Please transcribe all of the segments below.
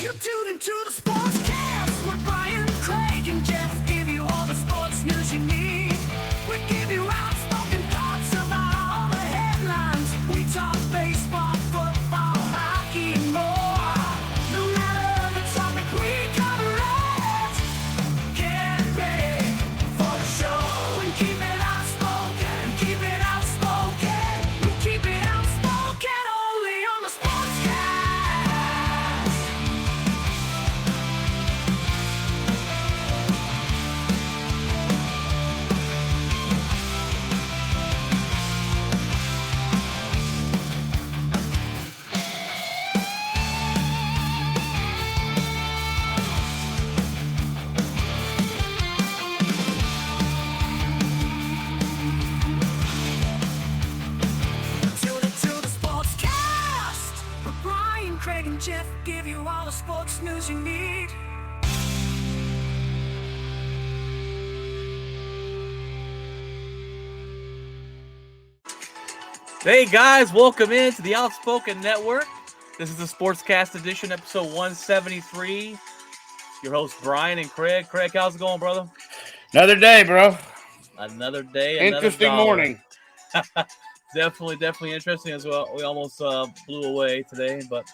You tune into the Sportscast with Brian, Craig, and Jeff. Give you all the sports news you need. We give you outspoken thoughts about all the headlines. We talk baseball, football, hockey, and more. No matter the topic, we cover it. Get ready for the show and keep it outspoken. Keep it outspoken. We keep it outspoken only on the Sportscast. Tune into the Sportscast with Brian, Craig, and Jeff. Give you all the sports news you need. Hey guys, welcome in to the Outspoken Network. This is the Sportscast edition, episode 173. Your hosts Brian and Craig. Craig, how's it going, brother? Another day, bro. Another day, another Interesting dollar. morning. Definitely interesting as well. We almost blew away today, but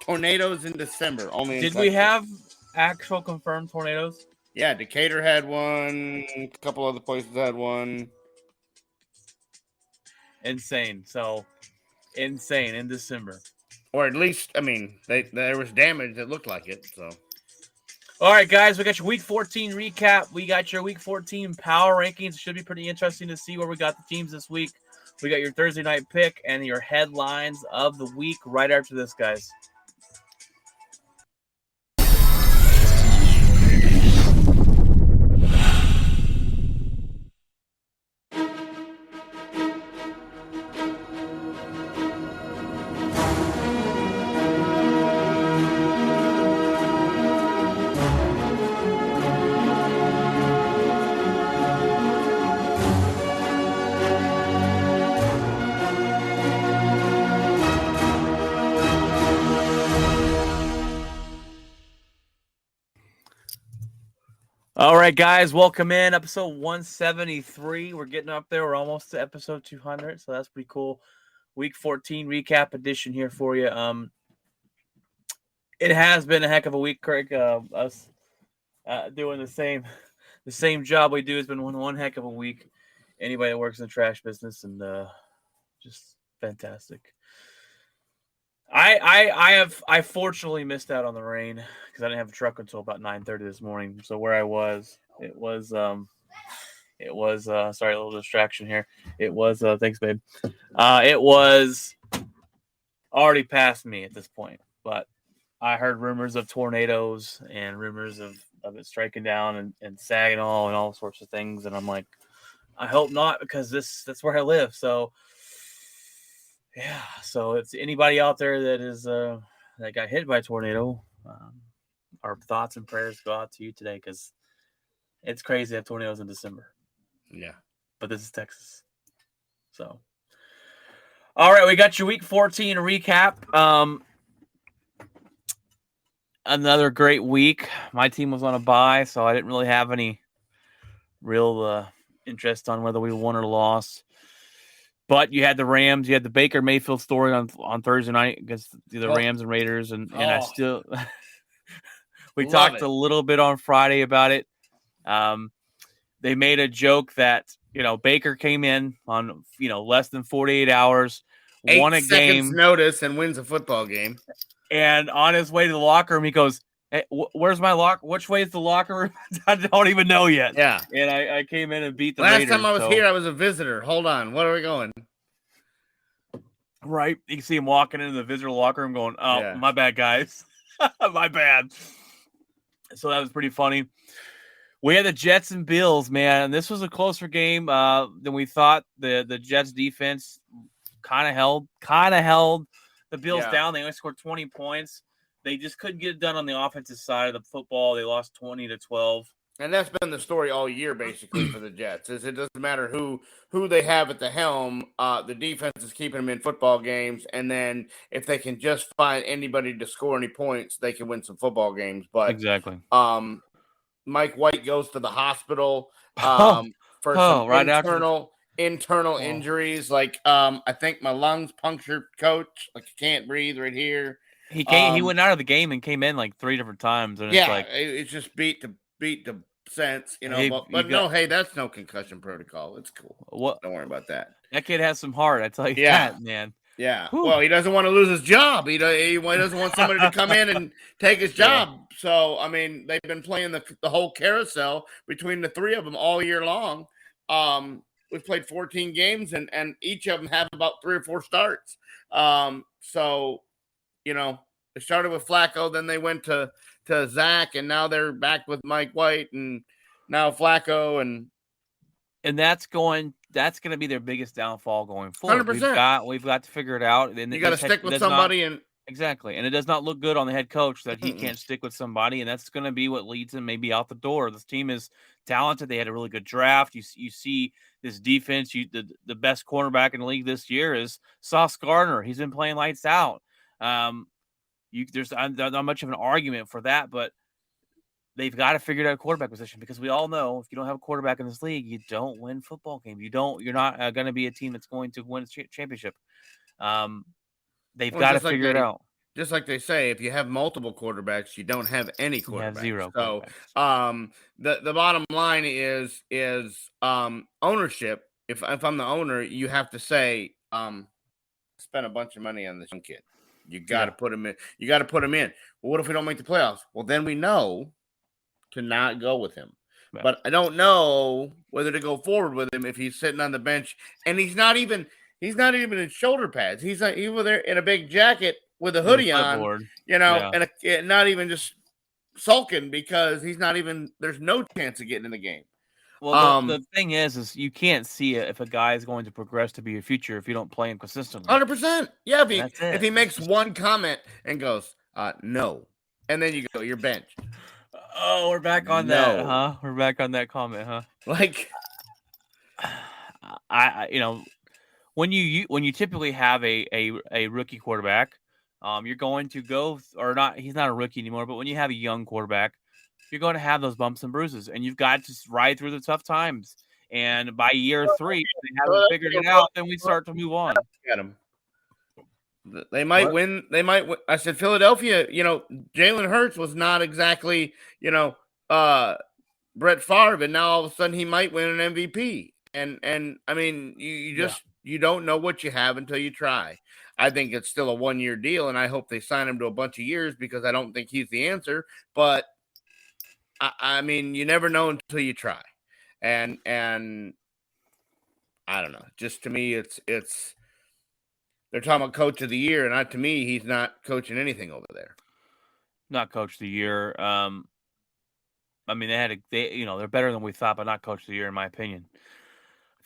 Tornadoes in December. Only in did we Texas. have actual confirmed tornadoes? Yeah, Decatur had one. A couple other places had one. Insane. So insane in December. Or at least, I mean, there was damage that looked like it. So All right, guys, we got your Week 14 recap. We got your Week 14 power rankings. It should be pretty interesting to see where we got the teams this week. We got your Thursday night pick and your headlines of the week right after this, guys. All right, guys, welcome in. Episode 173. We're getting up there. We're almost to episode 200, so that's pretty cool. Week 14 recap edition here for you. It has been a heck of a week, Craig. Us doing the same job we do has been one heck of a week. Anybody that works in the trash business, and just fantastic. I fortunately missed out on the rain because I didn't have a truck until about 9:30 this morning. So where I was, it was sorry, a little distraction here. It was thanks, babe. It was already past me at this point, but I heard rumors of tornadoes and rumors of it striking down and Saginaw and all sorts of things, and I'm like, I hope not, because that's where I live. So yeah, so it's anybody out there that is that got hit by a tornado. Our thoughts and prayers go out to you today, because it's crazy to have tornadoes in December. yeah. But this is Texas. So, all right, we got your Week 14 recap. Another great week. My team was on a bye, so I didn't really have any real interest on whether we won or lost. But you had the Rams. You had the Baker Mayfield story on Thursday night against the Rams and Raiders, and I still we talked a little bit on Friday about it. They made a joke that Baker came in on less than 48 hours, won a 8 seconds game, notice, and wins a football game. and on his way to the locker room, he goes, "Hey, where's my locker? Which way is the locker room?" I don't even know yet. Yeah. And I came in and beat the Last Raiders. time I was here, I was a visitor. Hold on. What are we going? Right. You can see him walking into the visitor locker room going, "Oh, Yeah. my bad, guys. My bad." So that was pretty funny. We had the Jets and Bills, man. This was a closer game than we thought. The Jets defense kind of held the Bills down. They only scored 20 points. They just couldn't get it done on the offensive side of the football. They lost 20-12. And that's been the story all year, basically, for the Jets. Is it doesn't matter who they have at the helm. The defense is keeping them in football games, and then if they can just find anybody to score any points, they can win some football games. But Exactly. Mike White goes to the hospital Oh, for some right after internal injuries. Like I think my lungs punctured, coach. Like I can't breathe right here. he came. He went out of the game and came in like 3 different times, and it's like it's just beat the sense, Hey, but no, hey, that's no concussion protocol. It's cool. what Don't worry about that. that kid has some heart. I tell you Yeah. that, man. Yeah. Whew. Well, he doesn't want to lose his job. He doesn't want somebody to come in and take his job. So, I mean, they've been playing the whole carousel between the three of them all year long. We've played 14 games, and each of them have about 3 or 4 starts. So, it started with Flacco, then they went to Zach, and now they're back with Mike White, and now Flacco, and that's going to be their biggest downfall going forward. 100%. We've got to figure it out. And you got to stick with somebody, and exactly, and it does not look good on the head coach that he can't stick with somebody, and that's going to be what leads him maybe out the door. This team is talented; they had a really good draft. You see this defense. The best cornerback in the league this year is Sauce Gardner. He's been playing lights out. There's not much of an argument for that, but they've got to figure out a quarterback position, because we all know if you don't have a quarterback in this league, you don't win football games. You're not going to be a team that's going to win a championship. They've got to figure it out. Just like they say, if you have multiple quarterbacks, you don't have any quarterbacks. You have 0 so, quarterbacks. The bottom line is ownership. If I'm the owner, you have to say, spend a bunch of money on this young kid. You got to put him in. You got to put him in. Well, what if we don't make the playoffs? Well, then we know to not go with him. Yeah. But I don't know whether to go forward with him if he's sitting on the bench and he's not even in shoulder pads. He's over there in a big jacket with a hoodie on, and not even just sulking because he's not even. There's no chance of getting in the game. Well, the thing is you can't see it if a guy is going to progress to be a future if you don't play him consistently. 100%. Yeah, if he makes one comment and goes, no, and then you go, you're benched. Oh, we're back on that, huh? We're back on that comment, huh? Like, when you typically have a rookie quarterback, you're going to go or not. He's not a rookie anymore, but when you have a young quarterback, you're going to have those bumps and bruises, and you've got to ride through the tough times. And by year 3, if they haven't figured it out, then we start to move on. Get them. They might win. They might win. I said Philadelphia, Jalen Hurts was not exactly, Brett Favre, and now all of a sudden he might win an MVP. And I mean, you don't know what you have until you try. I think it's still a 1-year deal, and I hope they sign him to a bunch of years because I don't think he's the answer. But I mean, you never know until you try. And I don't know. Just to me, it's they're talking about coach of the year, and to me, he's not coaching anything over there. Not coach of the year. I mean, they're better than we thought, but not coach of the year, in my opinion.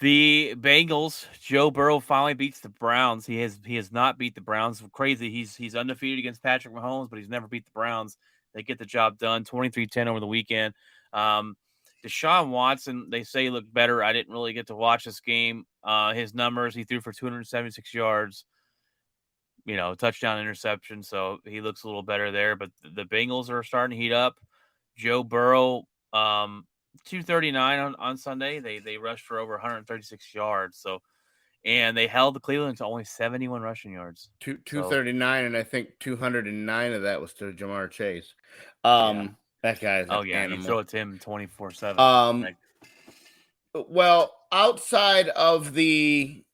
The Bengals, Joe Burrow finally beats the Browns. He has not beat the Browns. Crazy. He's undefeated against Patrick Mahomes, but he's never beat the Browns. They get the job done, 23-10 over the weekend. Deshaun Watson, they say, looked better. I didn't really get to watch this game. His numbers, he threw for 276 yards, touchdown, interception. So he looks a little better there. But the Bengals are starting to heat up. Joe Burrow, 239 on Sunday. They rushed for over 136 yards. So, and they held the Cleveland to only 71 rushing yards. 239, and I think 209 of that was to Jamar Chase. That guy's an animal. You throw it to him 24/7. Well, outside of the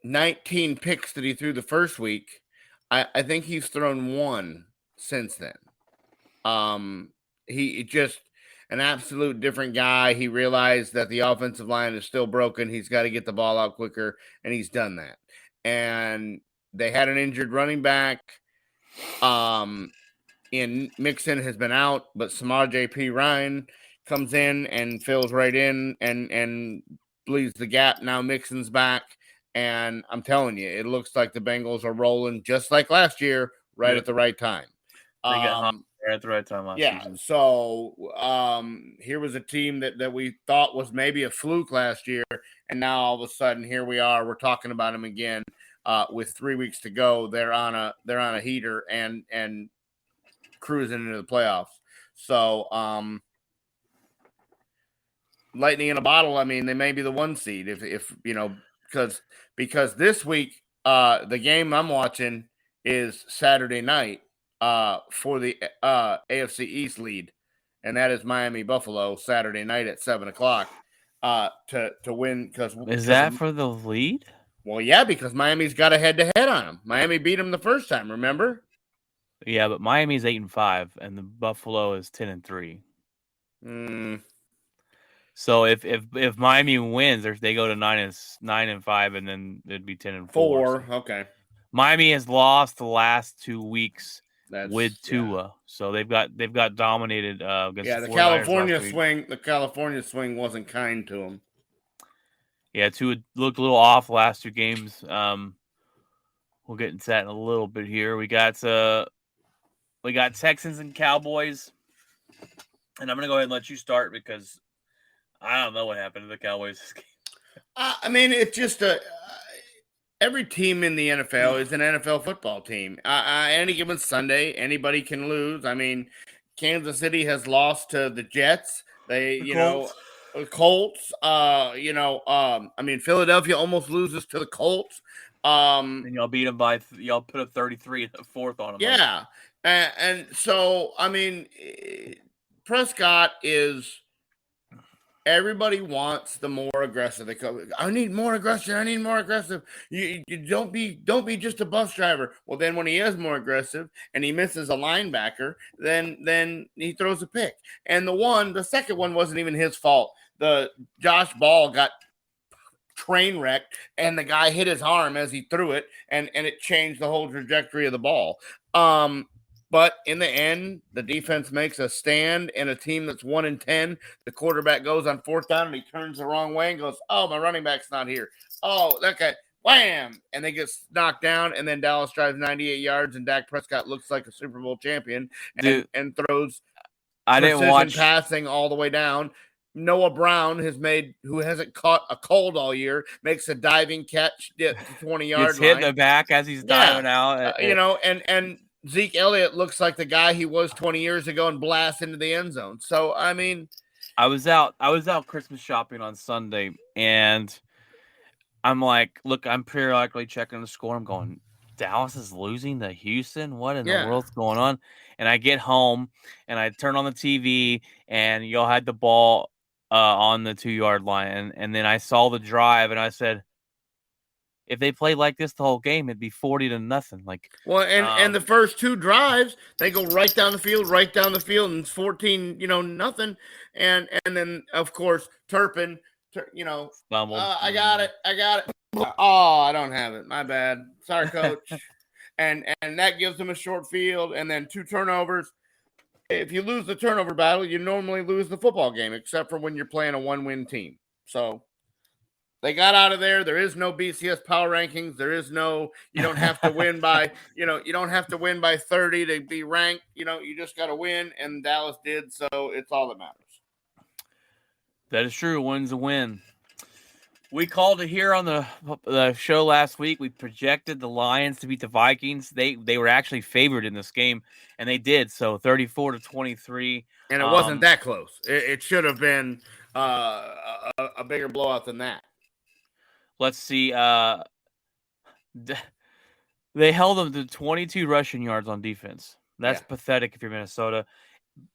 19 picks that he threw the first week, I think he's thrown 1 since then. He just an absolute different guy. He realized that the offensive line is still broken. He's got to get the ball out quicker, and he's done that. And they had an injured running back. And Mixon has been out, but Samaj P. Ryan comes in and fills right in and bleeds the gap. Now Mixon's back, and I'm telling you, it looks like the Bengals are rolling just like last year, right at the right time. They got right at the right time last Yeah, season. so here was a team that we thought was maybe a fluke last year, and now all of a sudden here we are. We're talking about them again with 3 weeks to go. They're on a heater and cruising into the playoffs. So lightning in a bottle. I mean, they may be the 1 seed if because this week the game I'm watching is Saturday night for the AFC East lead, and that is Miami Buffalo Saturday night at 7:00 to win Is that for the lead? Well, yeah, because Miami's got a head-to-head on them. Miami beat them the first time, remember? Yeah, but Miami's 8-5, and the Buffalo is 10-3. So if Miami wins, they go to 9-5, and then it'd be 10-4. 4, okay. Miami has lost the last 2 weeks with Tua, yeah. so they've got dominated against the 49ers California last week. swing. The California swing wasn't kind to them. Yeah, Tua looked a little off last 2 games. We'll get into that in a little bit here. We got Texans and Cowboys, and I'm gonna go ahead and let you start because I don't know what happened to the Cowboys this game. I mean, it's just every team in the NFL is an NFL football team. Any given Sunday, anybody can lose. I mean, Kansas City has lost to the Jets. Colts. I mean, Philadelphia almost loses to the Colts. And y'all beat them y'all put up 33 in the fourth on them. Yeah, and so I mean, Prescott is. Everybody wants the more aggressive. They go, I need more aggressive. I need more aggressive. You don't be just a bus driver. Well, then when he is more aggressive and he misses a linebacker, then he throws a pick. And the second one wasn't even his fault. The Josh Ball got train wrecked and the guy hit his arm as he threw it, and it changed the whole trajectory of the ball. But in the end, the defense makes a stand, and a team that's 1-10, the quarterback goes on 4th down and he turns the wrong way and goes, "Oh, my running back's not here. Oh, that guy, wham!" And they get knocked down, and then Dallas drives 98 yards, and Dak Prescott looks like a Super Bowl champion and throws passing all the way down. Noah Brown who hasn't caught a cold all year, makes a diving catch at the 20-yard line. Hit in the back as he's diving out. And Zeke Elliott looks like the guy he was 20 years ago and blasts into the end zone. So, I mean, I was out Christmas shopping on Sunday, and I'm like, look, I'm periodically checking the score. I'm going, Dallas is losing to Houston. What in the world's going on? And I get home, and I turn on the TV, and y'all had the ball on the 2-yard line. And then I saw the drive, and I said, if they played like this the whole game, it'd be 40-0. Like, well, and the first 2 drives, they go right down the field, and it's 14, nothing. And then of course Turpin, fumbled. I got it. Oh, I don't have it. My bad. Sorry, coach. and that gives them a short field, and then 2 turnovers. If you lose the turnover battle, you normally lose the football game, except for when you're playing a 1-win team. So they got out of there. There is no BCS power rankings. There is no, you don't have to win by, you don't have to win by 30 to be ranked. You just got to win, and Dallas did, so it's all that matters. That is true. Win's a win. We called it here on the show last week. We projected the Lions to beat the Vikings. They were actually favored in this game, and they did. So 34-23. And it wasn't that close. It should have been a bigger blowout than that. Let's see. They held them to 22 rushing yards on defense. That's pathetic if you're Minnesota.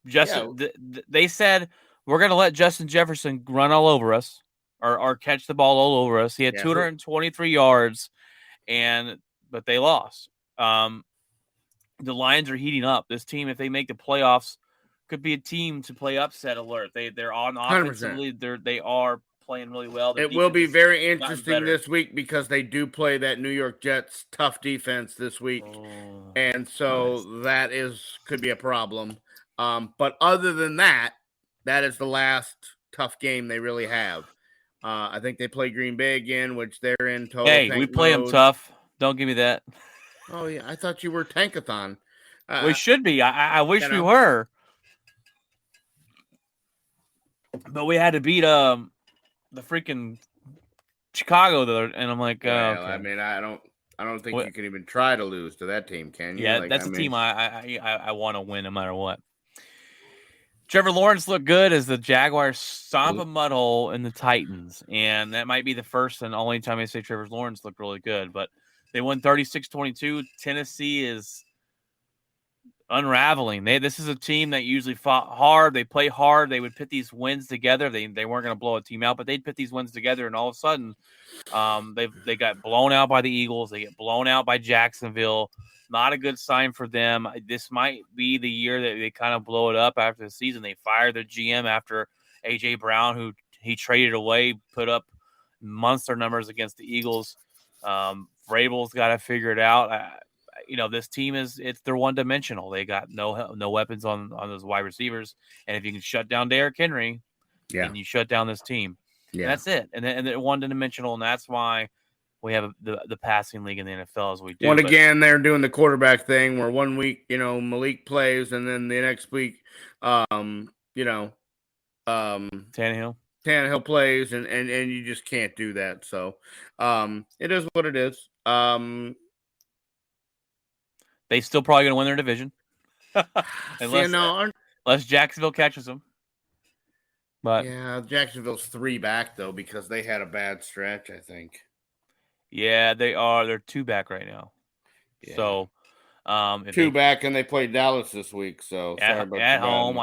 They said, we're going to let Justin Jefferson run all over us or catch the ball all over us. He had 223 yards, but they lost. The Lions are heating up. This team, if they make the playoffs, could be a team to play upset alert. They're on offensively. They are playing really well. It will be very interesting this week because they do play that New York Jets tough defense this week. And so that could be a problem. But other than that is the last tough game they really have. I think they play Green Bay again, which they're in total. Hey, we play them tough. Don't give me that. Oh, yeah. I thought you were Tankathon. We should be. I wish we were. But we had to beat the freaking Chicago there, and I'm like, well, okay. I mean, I don't think you can even try to lose to that team, can you? Yeah, that's a team I want to win no matter what. Trevor Lawrence looked good as the Jaguars stomp a mud hole in the Titans, and that might be the first and only time I say Trevor Lawrence looked really good. But they won 36-22. Tennessee is unraveling. This is a team that usually fought hard. They play hard. They would put these wins together. They weren't going to blow a team out, but they'd put these wins together, and all of a sudden, they got blown out by the Eagles. They get blown out by Jacksonville. Not a good sign for them. This might be the year that they kind of blow it up after the season. They fired their GM after A.J. Brown, who he traded away, put up monster numbers against the Eagles. Vrabel's got to figure it out. This team they're one dimensional. They got no weapons on those wide receivers, and if you can shut down Derrick Henry, then you shut down this team. Yeah, and that's it. And they're one dimensional, and that's why we have the passing league in the NFL as we do. Again, they're doing the quarterback thing where 1 week, Malik plays, and then the next week, Tannehill plays, and you just can't do that. So, it is what it is. They still probably going to win their division, unless Jacksonville catches them. But yeah, Jacksonville's 3 back though because they had a bad stretch, I think. Yeah, they are. They're 2 back right now. Yeah. So, 2 back, and they played Dallas this week. So at home,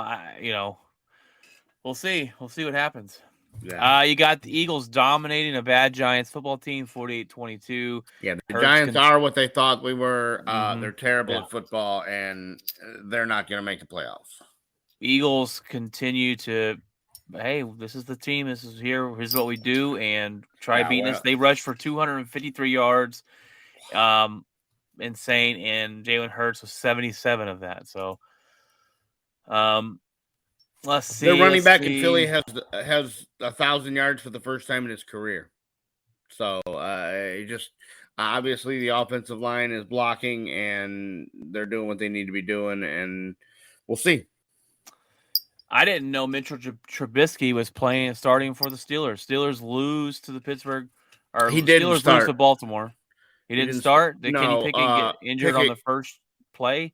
we'll see. We'll see what happens. Yeah. You got the Eagles dominating a bad Giants football team, 48-22. Yeah, the Giants are what they thought we were. They're terrible at football, and they're not going to make the playoffs. Eagles continue to, hey, this is the team. Here's what we do, and try beating us. They rushed for 253 yards. Insane, and Jalen Hurts was 77 of that. So, let's see. Their running back in Philly has 1,000 yards for the first time in his career. So, obviously the offensive line is blocking, and they're doing what they need to be doing, and we'll see. I didn't know Mitchell Trubisky was starting for the Steelers. Steelers lose to the Pittsburgh, or he didn't Steelers start. Lose to Baltimore. He didn't start. Did Kenny Pickett get injured on the first play?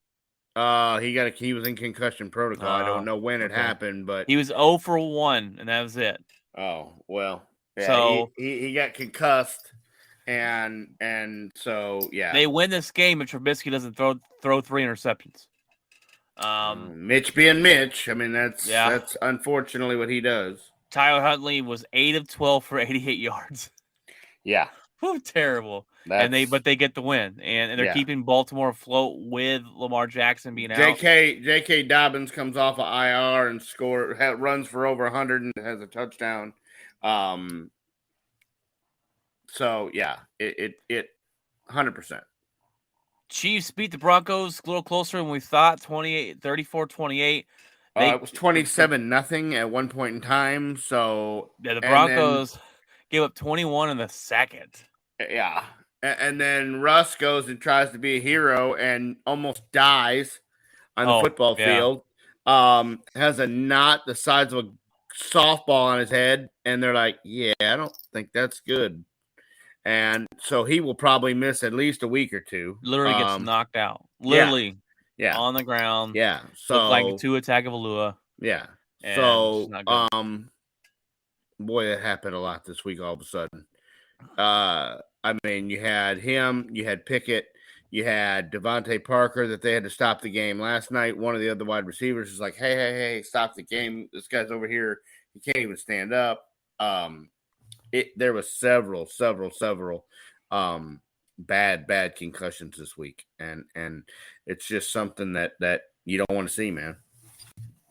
He was in concussion protocol. I don't know when it happened, but he was 0 for 1, and that was it. Oh well. Yeah, so he got concussed, and so yeah. They win this game, and Trubisky doesn't throw 3 interceptions. Mitch being Mitch, I mean that's unfortunately what he does. Tyler Huntley was 8 of 12 for 88 yards. Yeah. Whew, terrible. But they get the win, and they're keeping Baltimore afloat with Lamar Jackson being out. J.K. Dobbins comes off of IR and runs for over 100 and has a touchdown. So yeah, it 100%. Chiefs beat the Broncos a little closer than we thought, 34-28. It was 27-0 at one point in time. So the Broncos gave up 21 in the second. Yeah. And then Russ goes and tries to be a hero and almost dies on the football field. Has a knot the size of a softball on his head. And they're like, yeah, I don't think that's good. And so he will probably miss at least a week or 2. Literally gets knocked out. Literally. Yeah. On the ground. Yeah. So like a Tua Tagovailoa. Yeah. So boy, that happened a lot this week all of a sudden. I mean, you had him, you had Pickett, you had Devontae Parker that they had to stop the game last night. One of the other wide receivers is like, hey, stop the game. This guy's over here. He can't even stand up. There was several bad concussions this week. And it's just something that you don't want to see, man.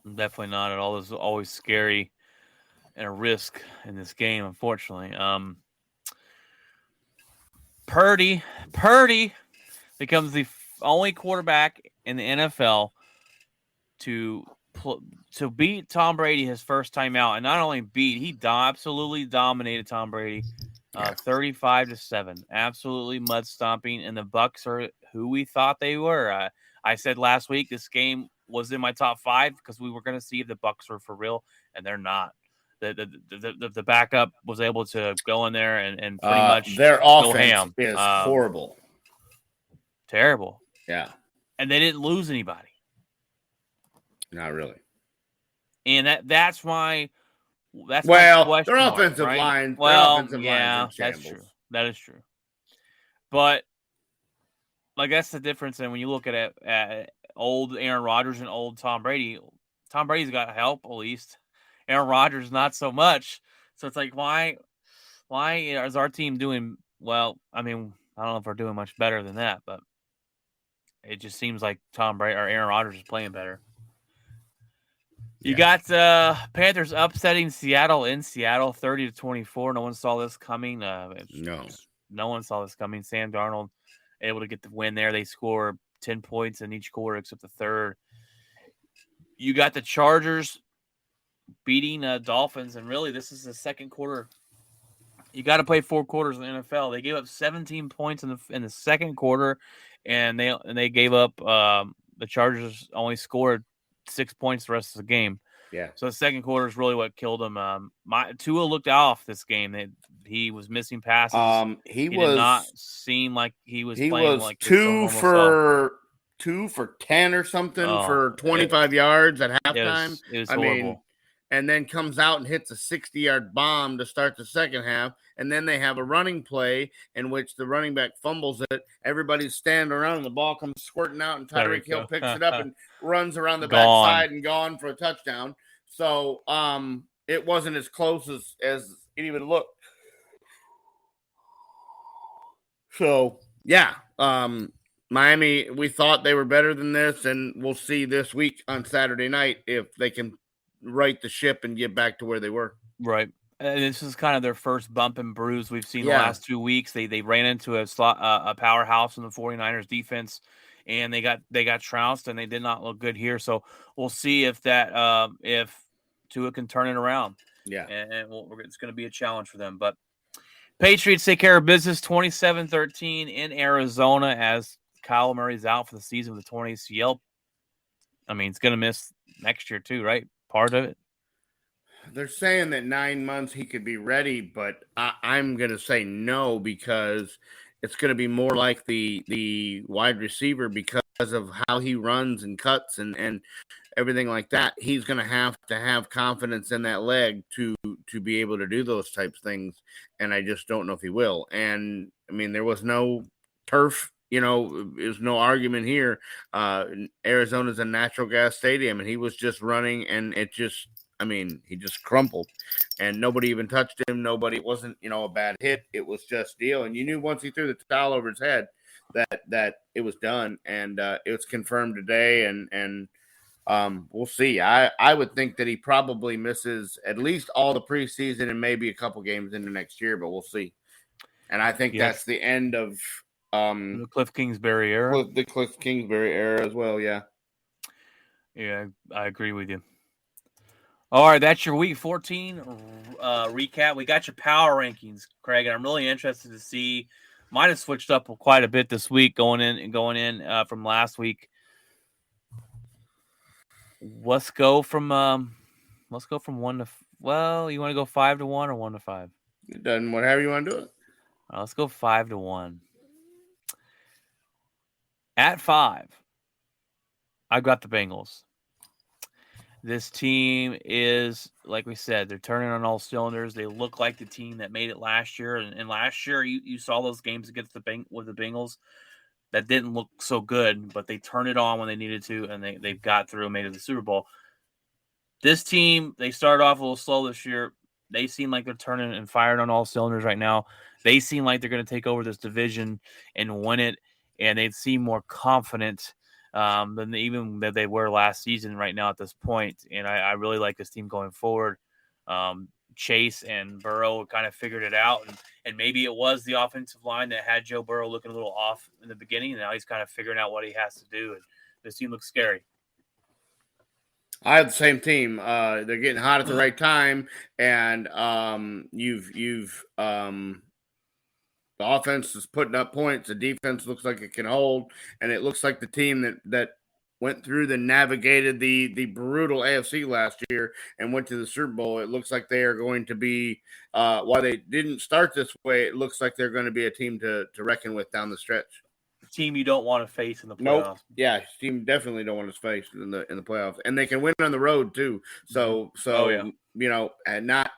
Definitely not at all. It's always scary and a risk in this game, unfortunately. Purdy becomes the only quarterback in the NFL to beat Tom Brady his first time out, and not only beat, he absolutely dominated Tom Brady, 35-7, absolutely mud stomping. And the Bucs are who we thought they were. I said last week this game was in my top 5 because we were going to see if the Bucks were for real, and they're not. The backup was able to go in there and pretty much their go offense ham. is horrible. Terrible. Yeah. And they didn't lose anybody. Not really. And that's why that's well, my their mark, offensive right? line. Well, their offensive yeah, line's in that's shambles. true. That is true. But like that's the difference. And when you look at old Aaron Rodgers and old Tom Brady Brady's got help at least. Aaron Rodgers not so much. So it's like why is our team doing well? I mean, I don't know if we're doing much better than that, but it just seems like Tom Brady or Aaron Rodgers is playing better. You got Panthers upsetting Seattle in Seattle, 30-24. No one saw this coming. No one saw this coming. Sam Darnold able to get the win there. They score 10 points in each quarter except the third. You got the Chargers beating Dolphins, and really this is the second quarter. You got to play 4 quarters in the NFL. They gave up 17 points in the second quarter, and they gave up. The Chargers only scored 6 points the rest of the game. Yeah. So the second quarter is really what killed him. Tua looked off this game. He was missing passes. He did was not seem like he was playing was like 2 for 10 or something for 25 yards at halftime. It was horrible. And then comes out and hits a 60-yard bomb to start the second half. And then they have a running play in which the running back fumbles it. Everybody's standing around, and the ball comes squirting out, and Tyreek Hill picks it up and runs around the backside and gone for a touchdown. So it wasn't as close as it even looked. So, yeah, Miami, we thought they were better than this, and we'll see this week on Saturday night if they can right the ship and get back to where they were. Right. And this is kind of their first bump and bruise we've seen the last 2 weeks. They ran into a powerhouse in the 49ers defense, and they got trounced, and they did not look good here. So we'll see if that if Tua can turn it around. Yeah. And it's going to be a challenge for them. But Patriots take care of business 27-13 in Arizona as Kyle Murray's out for the season with a torn ACL. I mean, it's going to miss next year too, right? Part of it. They're saying that 9 months he could be ready, but I'm going to say no because it's going to be more like the wide receiver because of how he runs and cuts and everything like that. He's going to have confidence in that leg to be able to do those types of things, and I just don't know if he will. And, I mean, there was no turf. There's no argument here. Arizona's a natural gas stadium, and he was just running, and he just crumpled, and nobody even touched him. It wasn't, a bad hit. It was just deal. And you knew once he threw the towel over his head that it was done, and it was confirmed today. And we'll see. I would think that he probably misses at least all the preseason and maybe a couple games into next year, but we'll see. And I think that's the end of the Cliff Kingsbury era. The Cliff Kingsbury era as well, yeah. Yeah, I agree with you. All right, that's your Week 14 recap. We got your power rankings, Craig, and I'm really interested to see. Mine has switched up quite a bit this week, going in from last week. Let's go from 1 to. Well, you want to go 5 to 1 or 1 to 5? It doesn't. Whatever you want to do it. Let's go 5 to 1. At 5, I've got the Bengals. This team is, like we said, they're turning on all cylinders. They look like the team that made it last year. And last year, you saw those games against the Bengals that didn't look so good, but they turned it on when they needed to, and they got through and made it to the Super Bowl. This team, they started off a little slow this year. They seem like they're turning and firing on all cylinders right now. They seem like they're going to take over this division and win it, and they seem more confident than even that they were last season right now at this point. And I really like this team going forward. Chase and Burrow kind of figured it out, and maybe it was the offensive line that had Joe Burrow looking a little off in the beginning, and now he's kind of figuring out what he has to do, and this team looks scary. I have the same team. They're getting hot at the right time, and you've The offense is putting up points. The defense looks like it can hold, and it looks like the team that went through the navigated the brutal AFC last year and went to the Super Bowl. It looks like they are going to be while they didn't start this way, it looks like they're going to be a team to reckon with down the stretch. Team you don't want to face in the playoffs. Nope. Yeah, team definitely don't want to face in the playoffs, and they can win on the road too. So you know, and not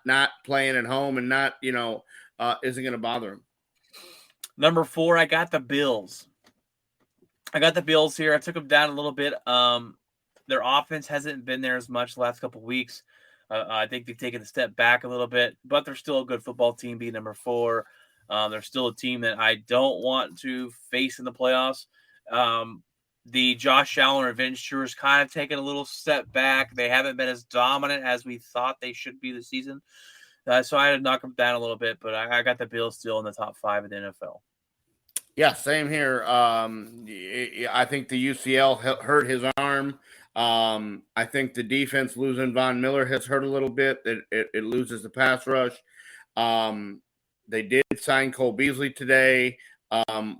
playing at home and not isn't going to bother them. Number 4, I got the Bills. I got the Bills here. I took them down a little bit. Their offense hasn't been there as much the last couple of weeks. I think they've taken a step back a little bit, but they're still a good football team, being number 4. They're still a team that I don't want to face in the playoffs. The Josh Allen revenge tour is kind of taken a little step back. They haven't been as dominant as we thought they should be this season. So I had to knock them down a little bit, but I got the Bills still in the top 5 of the NFL. Yeah, same here. I think the UCL hurt his arm. I think the defense losing Von Miller has hurt a little bit. It loses the pass rush. They did sign Cole Beasley today.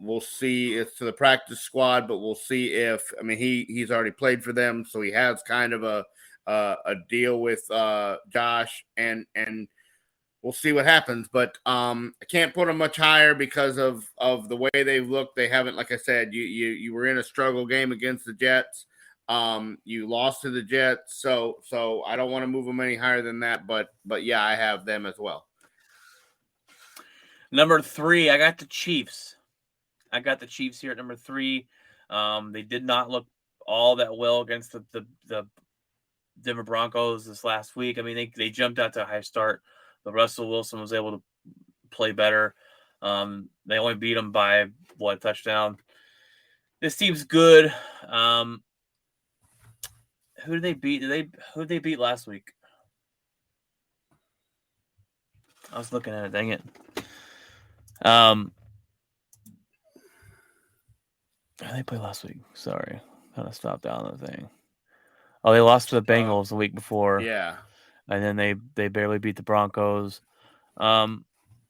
We'll see. It's to the practice squad, but we'll see if he's already played for them, so he has kind of a deal with Josh, and we'll see what happens. But I can't put them much higher because of the way they've looked. They haven't, like I said, you were in a struggle game against the Jets. You lost to the Jets, so I don't want to move them any higher than that. But yeah, I have them as well. Number 3, I got the Chiefs. I got the Chiefs here at number 3. They did not look all that well against the Denver Broncos this last week. I mean, they jumped out to a high start, but Russell Wilson was able to play better. They only beat them by a touchdown. This team's good. Who did they beat? Who did they beat last week? I was looking at it. Dang it. They played last week. Sorry. Kind of stopped down the thing. Oh, they lost to the Bengals the week before. Yeah. And then they barely beat the Broncos.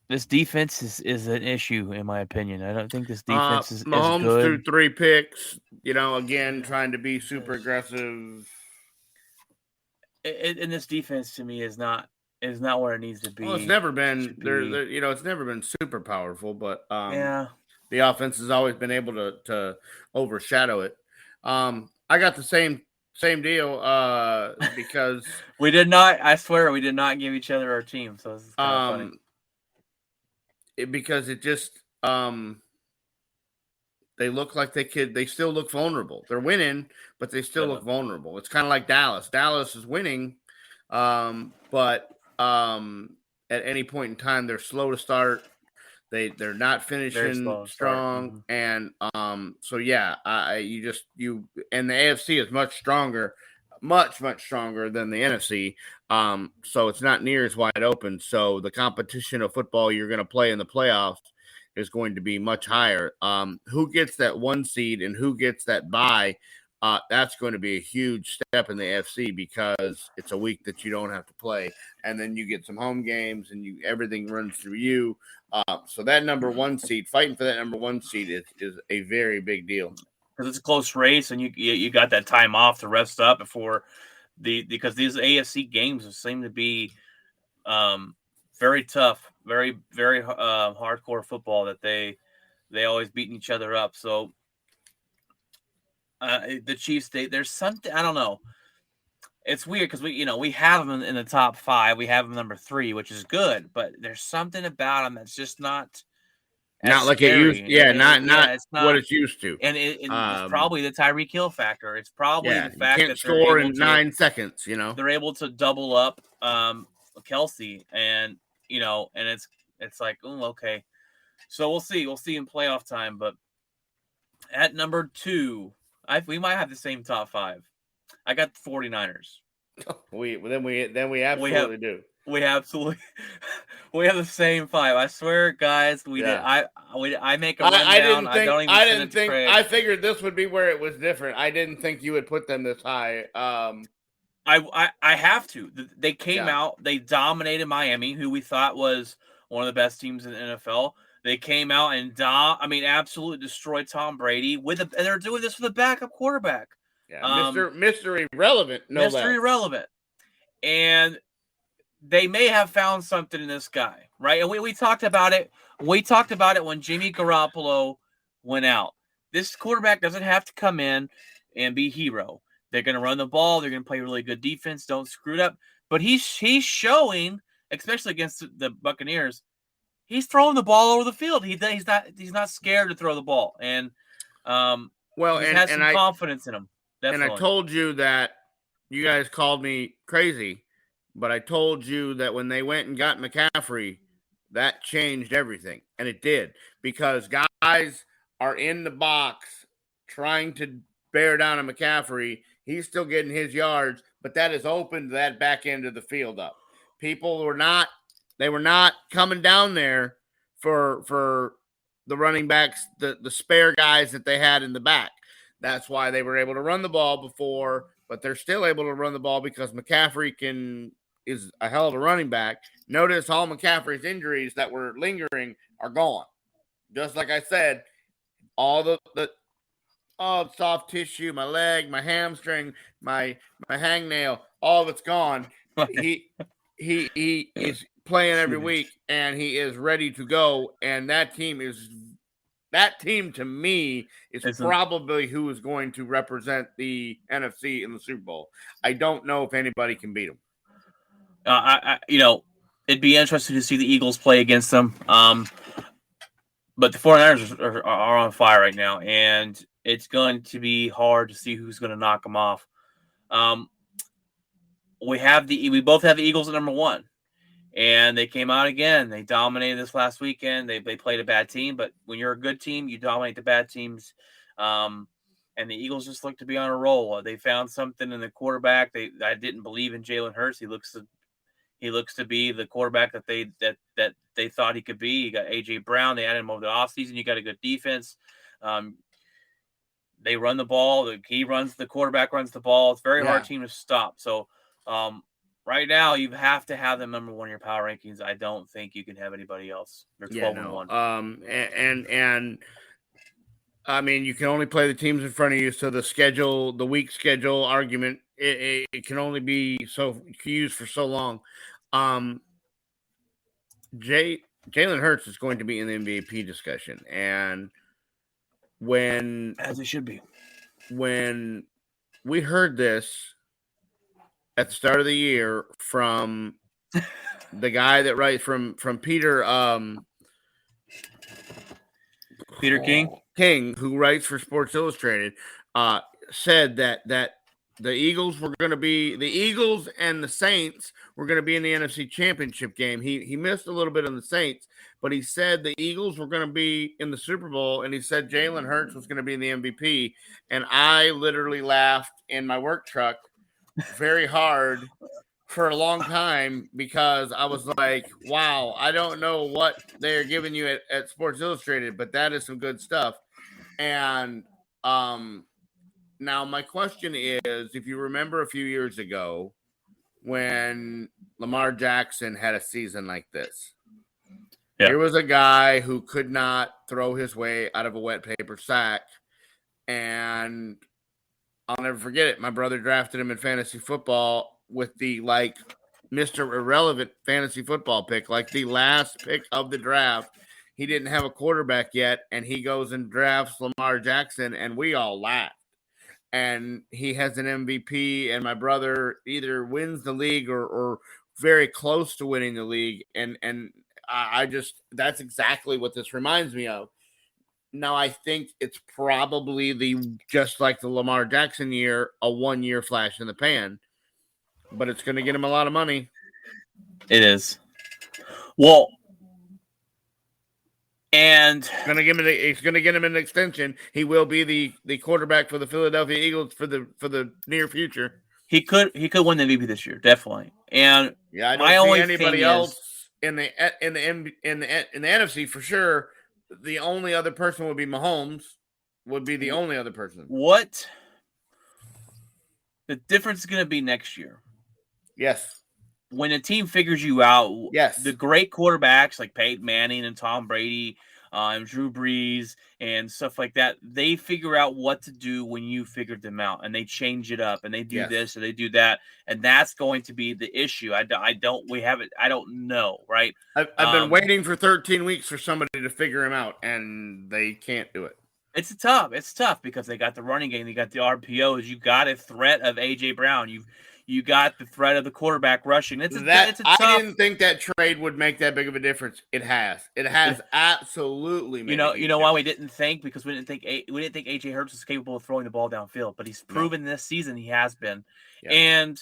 This defense is an issue, in my opinion. I don't think this defense is Mahomes good. threw 3 picks, again, trying to be super aggressive. And this defense, to me, is not where it needs to be. Well, it's never been it's never been super powerful, but yeah, the offense has always been able to overshadow it. I got the same deal because we did not. I swear, we did not give each other our team. So this is kind of funny. Because it just they look like they still look vulnerable. They're winning, but they still look vulnerable. It's kind of like Dallas. Dallas is winning, but at any point in time, they're slow to start. They're not finishing strong, and so yeah, and the AFC is much stronger, much stronger than the NFC. So it's not near as wide open. So the competition of football you're going to play in the playoffs is going to be much higher. Who gets that 1 seed and who gets that bye? That's going to be a huge step in the AFC because it's a week that you don't have to play, and then you get some home games, and everything runs through you. So that number 1 seed, fighting for that number 1 seed is a very big deal because it's a close race, and you got that time off to rest up because these AFC games seem to be very tough, very very hardcore football that they always beating each other up. So. The Chiefs, there's something, I don't know. It's weird because we have them in the top 5. We have them number 3, which is good, but there's something about them that's just not like scary. it used. Yeah, it's not what it's used to. And it's probably the Tyreek Hill factor. It's probably the fact that score in 9 seconds. They're able to double up Kelsey, and and it's like, oh, okay. So we'll see. We'll see in playoff time. But at number 2. We might have the same top 5. I got the 49ers. We absolutely do. We absolutely we have the same 5. I swear, guys. We did. I make a rundown. I figured this would be where it was different. I didn't think you would put them this high. I have to. They came out. They dominated Miami, who we thought was one of the best teams in the NFL. They came out and absolutely destroyed Tom Brady and they're doing this with a backup quarterback. Yeah, Mr. Irrelevant, no less. Mr. Irrelevant. And they may have found something in this guy, right? And we talked about it. We talked about it when Jimmy Garoppolo went out. This quarterback doesn't have to come in and be hero. They're going to run the ball. They're going to play really good defense. Don't screw it up. But he's showing, especially against the Buccaneers, he's throwing the ball over the field. He's not scared to throw the ball, and he has some confidence in him. Definitely. And I told you that you guys called me crazy, but I told you that when they went and got McCaffrey, that changed everything, and it did, because guys are in the box trying to bear down on McCaffrey. He's still getting his yards, but that has opened that back end of the field up. People were not coming down there for the running backs, the spare guys that they had in the back. That's why they were able to run the ball before, but they're still able to run the ball because McCaffrey is a hell of a running back. Notice all McCaffrey's injuries that were lingering are gone. Just like I said, all the soft tissue, my leg, my hamstring, my hangnail, all of it's gone. He is playing every week, and he is ready to go. And that team to me is probably who is going to represent the NFC in the Super Bowl. I don't know if anybody can beat them. It'd be interesting to see the Eagles play against them. But the 49ers are on fire right now, and it's going to be hard to see who's going to knock them off. We both have the Eagles at number 1, and they came out again. They dominated this last weekend. They played a bad team, but when you're a good team, you dominate the bad teams. And the Eagles just look to be on a roll. They found something in the quarterback. I didn't believe in Jalen Hurts. He looks to be the quarterback that they thought he could be. You got A.J. Brown. They added him over the offseason. You got a good defense. They run the ball. The quarterback runs the ball. It's a very hard team to stop. So right now, you have to have them number 1 in your power rankings. I don't think you can have anybody else. They're 12-1. And I mean, you can only play the teams in front of you. So the week schedule argument, it can only be used for so long. Jalen Hurts is going to be in the MVP discussion, and as it should be. When we heard this at the start of the year from the guy that writes from Peter King, who writes for Sports Illustrated, said that the Eagles and the Saints were going to be in the NFC Championship game. He missed a little bit on the Saints, but he said the Eagles were going to be in the Super Bowl, and he said Jalen Hurts was going to be in the MVP. And I literally laughed in my work truck very hard for a long time because I was like, wow, I don't know what they're giving you at Sports Illustrated, but that is some good stuff. And now my question is, if you remember a few years ago when Lamar Jackson had a season like this, there was a guy who could not throw his way out of a wet paper sack, and I'll never forget it. My brother drafted him in fantasy football with the Mr. Irrelevant fantasy football pick, like the last pick of the draft. He didn't have a quarterback yet, and he goes and drafts Lamar Jackson, and we all laughed. And he has an MVP, and my brother either wins the league or very close to winning the league. And that's exactly what this reminds me of. Now, I think it's probably just like the Lamar Jackson year, a 1-year flash in the pan, but it's going to get him a lot of money. It is. Well, and it's going to get him an extension. He will be the quarterback for the Philadelphia Eagles for the near future. He could win the MVP this year, definitely. And I don't see anybody else in the NFC for sure. The only other person would be Mahomes. Would be the only other person. What the difference is going to be next year? Yes. When a team figures you out, yes, the great quarterbacks like Peyton Manning and Tom Brady, Drew Brees and stuff like that. They figure out what to do when you figured them out, and they change it up, and they do this or they do that, and that's going to be the issue. I don't know, right? I've been waiting for 13 weeks for somebody to figure him out, and they can't do it. It's tough because they got the running game, they got the RPOs, you got a threat of AJ Brown, you got the threat of the quarterback rushing. It's a tough. I didn't think that trade would make that big of a difference. It has absolutely made. You know why we didn't think, because we didn't think AJ Hurts was capable of throwing the ball downfield, but he's proven this season he has been, and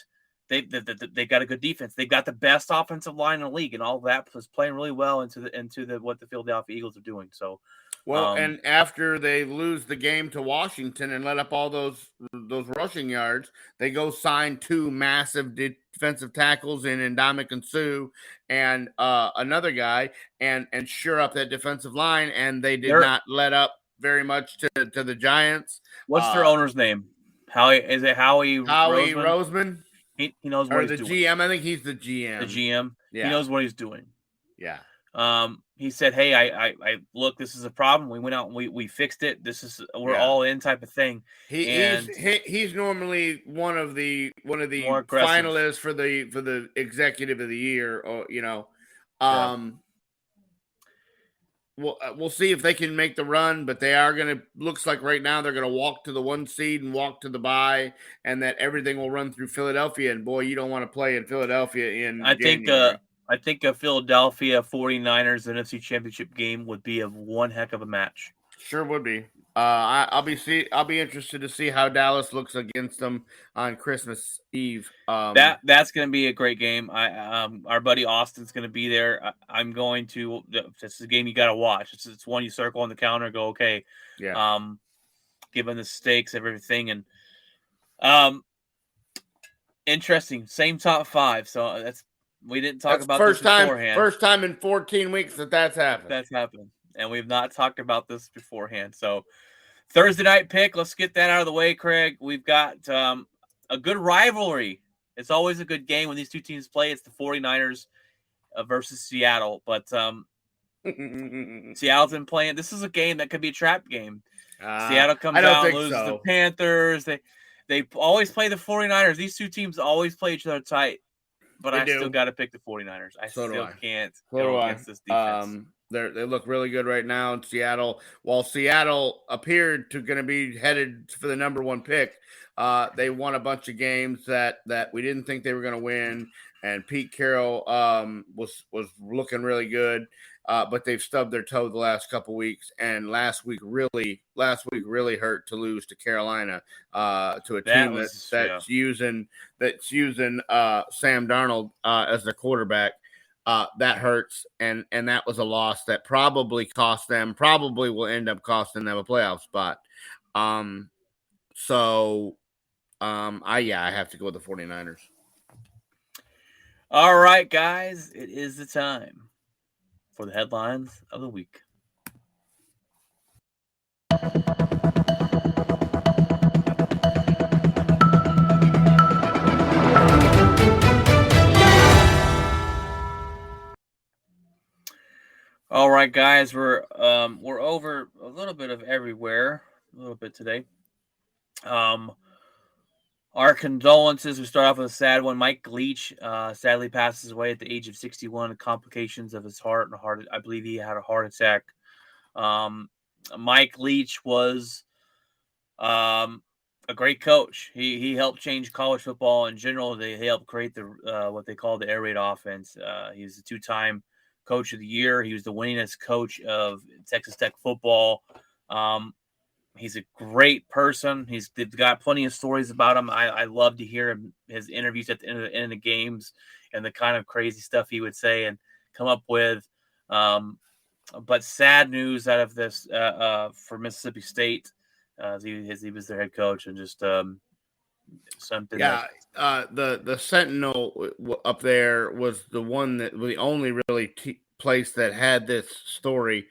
they got a good defense. They've got the best offensive line in the league, and all of that was playing really well into what the Philadelphia Eagles are doing. So. Well, and after they lose the game to Washington and let up all those rushing yards, they go sign 2 massive defensive tackles in Ndamukong Suh and another guy and shore up that defensive line, and they did not let up very much to the Giants. What's their owner's name? Howie Roseman? He knows what he's doing. Or the GM. I think he's the GM. The GM. Yeah. He knows what he's doing. Yeah. He said, "Hey, I look, this is a problem. We went out and we fixed it. We're all in type of thing." He's normally one of the finalists for the executive of the year, or We'll see if they can make the run, but they are going to. Looks like right now they're going to walk to the 1 seed and walk to the bye, and that everything will run through Philadelphia. And boy, you don't want to play in Philadelphia in January. I think a Philadelphia 49ers NFC Championship game would be one heck of a match. Sure would be. I'll be interested to see how Dallas looks against them on Christmas Eve. That's going to be a great game. Our buddy Austin's going to be there. I'm going to. This is a game you got to watch. It's one you circle on the calendar. And go okay. Yeah. Given the stakes of everything, and interesting. Same top 5. So that's. We didn't talk about this beforehand. First time in 14 weeks that's happened. That's happened. And we've not talked about this beforehand. So Thursday night pick, let's get that out of the way, Craig. We've got a good rivalry. It's always a good game when these two teams play. It's the 49ers versus Seattle. But Seattle's been playing. This is a game that could be a trap game. Seattle comes out and loses the Panthers. They always play the 49ers. These two teams always play each other tight. But I still got to pick the 49ers. I still can't go against this defense. They look really good right now in Seattle. While Seattle appeared to going to be headed for the number 1 pick, they won a bunch of games that we didn't think they were going to win. And Pete Carroll was looking really good, but they've stubbed their toe the last couple weeks. And last week really hurt to lose to Carolina, to a team that's using Sam Darnold as their quarterback. That hurts, and that was a loss that probably will end up costing them a playoff spot. I have to go with the 49ers. All right, guys, it is the time for the headlines of the week. All right, guys, we're over a little bit of everywhere, a little bit today. Our condolences. We start off with a sad one. Mike Leach sadly passes away at the age of 61. Complications of his heart and I believe he had a heart attack. Mike Leach was a great coach. He helped change college football in general. He helped create the what they call the air raid offense. He's a 2-time coach of the year. He was the winningest coach of Texas Tech football. He's a great person. They've got plenty of stories about him. I love to hear his interviews at the end of the games and the kind of crazy stuff he would say and come up with. But sad news out of this for Mississippi State. He was their head coach, and just something. Yeah, the Sentinel up there was the one that was the only really place that had this story,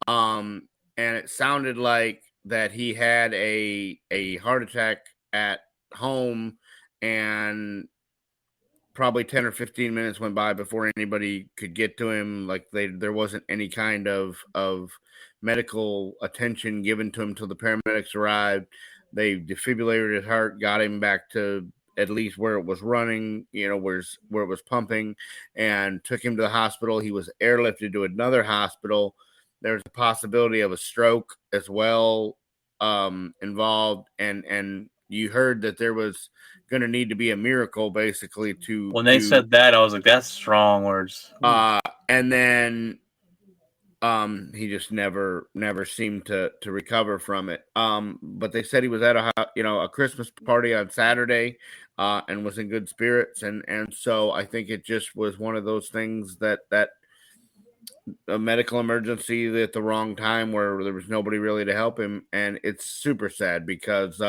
and it sounded like that he had a heart attack at home, and probably 10 or 15 minutes went by before anybody could get to him. Like there wasn't any kind of medical attention given to him until the paramedics arrived. They defibrillated his heart, got him back to at least where it was running, where it was pumping, and took him to the hospital. He was airlifted to another hospital. There's a possibility of a stroke as well involved, and you heard that there was going to need to be a miracle, basically. When they said that, I was like, "That's strong words." And then he just never seemed to recover from it. But they said he was at a Christmas party on Saturday, and was in good spirits, and so I think it just was one of those things that a medical emergency at the wrong time where there was nobody really to help him, and it's super sad because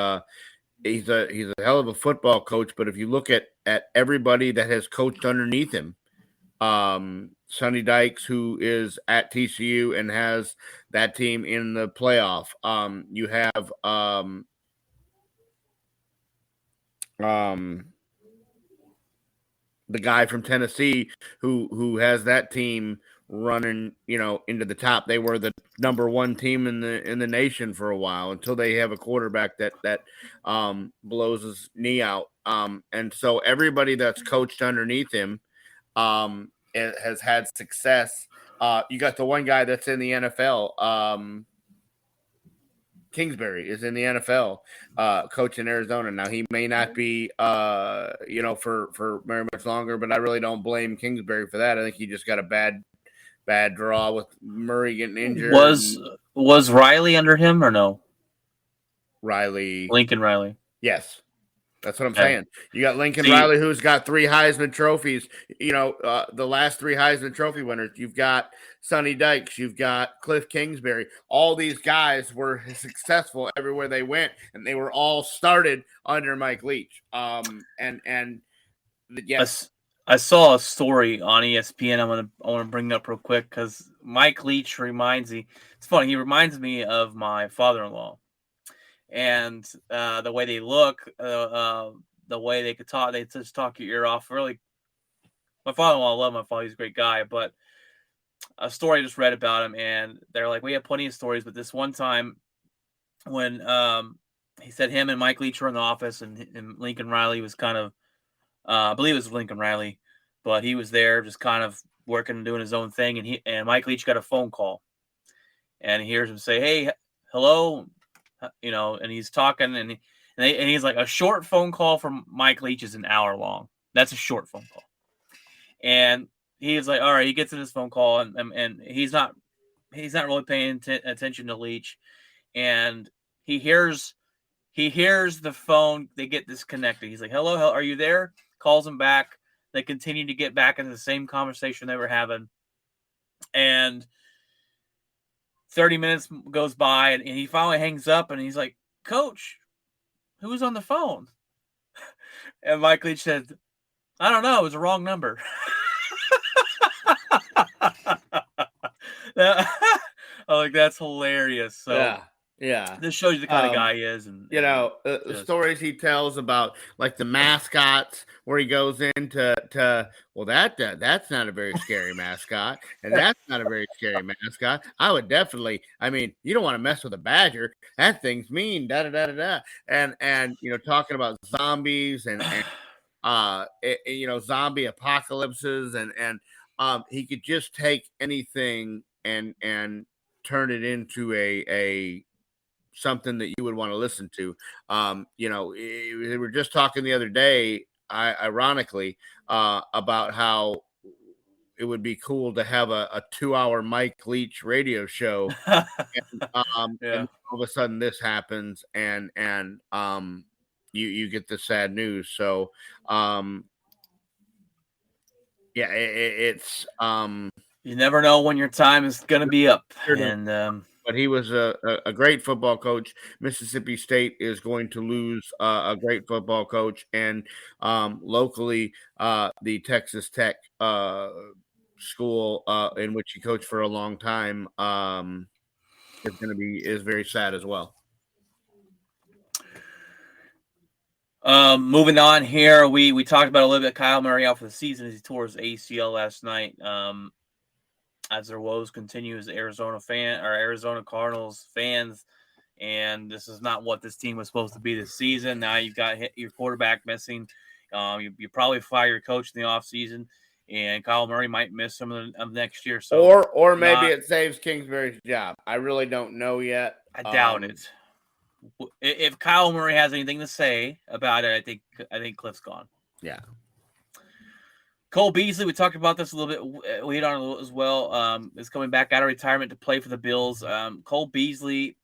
he's a hell of a football coach. But if you look at everybody that has coached underneath him, Sonny Dykes, who is at TCU and has that team in the playoff. You have the guy from Tennessee who has that team running, into the top. They were the number one team in the nation for a while until they have a quarterback that blows his knee out. And so everybody that's coached underneath him has had success. You got the one guy that's in the NFL. Kingsbury is in the NFL, coach in Arizona. Now he may not be, for very much longer, but I really don't blame Kingsbury for that. I think he just got a bad draw with Murray getting injured. Was Riley under him or no? Lincoln Riley. Yes. That's what I'm saying. You got Lincoln Riley, who's got 3 Heisman trophies. The last 3 Heisman Trophy winners. You've got Sonny Dykes. You've got Cliff Kingsbury. All these guys were successful everywhere they went, and they were all started under Mike Leach. Yes. I saw a story on ESPN. I want to bring it up real quick because Mike Leach reminds me. It's funny. He reminds me of my father-in-law. And the way they look, the way they could talk, they just talk your ear off. Really, my father-in-law, I love my father; he's a great guy. But a story I just read about him, and they're like, we have plenty of stories, but this one time when he said him and Mike Leach were in the office, and Lincoln Riley was kind of, I believe it was Lincoln Riley, but he was there just kind of working and doing his own thing, and Mike Leach got a phone call, and he hears him say, "Hey, hello." And he's talking, and he's like, a short phone call from Mike Leach is an hour long. That's a short phone call. And he's like, all right, he gets in this phone call, and he's not really paying attention to Leach, and he hears the phone. They get disconnected. He's like, hello, are you there? Calls him back. They continue to get back into the same conversation they were having, and 30 minutes goes by, and he finally hangs up, and he's like, Coach, who was on the phone? And Mike Leach said, I don't know. It was a wrong number. I'm like, that's hilarious. So yeah. This shows you the kind of guy he is. And the stories he tells about, like, the mascots where he goes into well, that's not a very scary mascot, and that's not a very scary mascot. I would definitely, you don't want to mess with a badger. That thing's mean, da-da-da-da-da. And talking about zombies and zombie apocalypses, and he could just take anything and turn it into a something that you would want to listen to. We were just talking the other day, ironically, about how it would be cool to have a 2-hour Mike Leach radio show. And all of a sudden this happens, and you get the sad news. So, it's you never know when your time is going to be up. And but he was a great football coach. Mississippi State is going to lose a great football coach, and locally, the Texas Tech school in which he coached for a long time is very sad as well. Moving on here, we talked about a little bit Kyle Murray out for the season as he tore his ACL last night. As their woes continue as Arizona Cardinals fans, and this is not what this team was supposed to be this season. Now you've got your quarterback missing. You probably fire your coach in the offseason, and Kyle Murray might miss some of next year. So or maybe it saves Kingsbury's job. I really don't know yet. I doubt it. If Kyle Murray has anything to say about it, I think Cliff's gone. Yeah. Cole Beasley, we talked about this a little bit. We hit on it as well. Is coming back out of retirement to play for the Bills. Cole Beasley,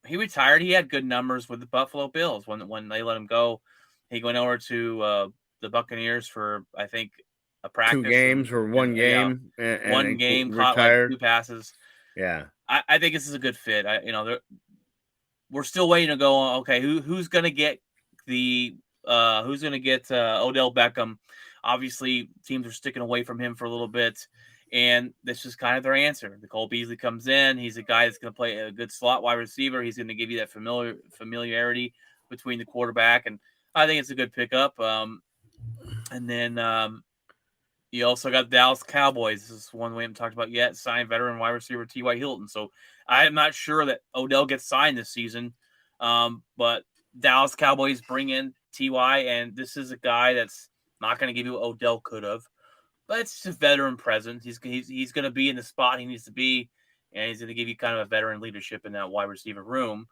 he retired. He had good numbers with the Buffalo Bills when they let him go. He went over to the Buccaneers for, I think, a practice. 2 games or one game. And one game, caught like 2 passes. Yeah. I think this is a good fit. We're still waiting to go. Okay, who's going to get Odell Beckham? Obviously, teams are sticking away from him for a little bit, and this is kind of their answer. Cole Beasley comes in. He's a guy that's going to play a good slot wide receiver. He's going to give you that familiarity between the quarterback, and I think it's a good pickup. And then you also got the Dallas Cowboys. This is one we haven't talked about yet. Signed veteran wide receiver T.Y. Hilton. So I am not sure that Odell gets signed this season, but Dallas Cowboys bring in T.Y., and this is a guy that's not going to give you what Odell could have, but it's just a veteran presence. He's going to be in the spot he needs to be, and he's going to give you kind of a veteran leadership in that wide receiver room.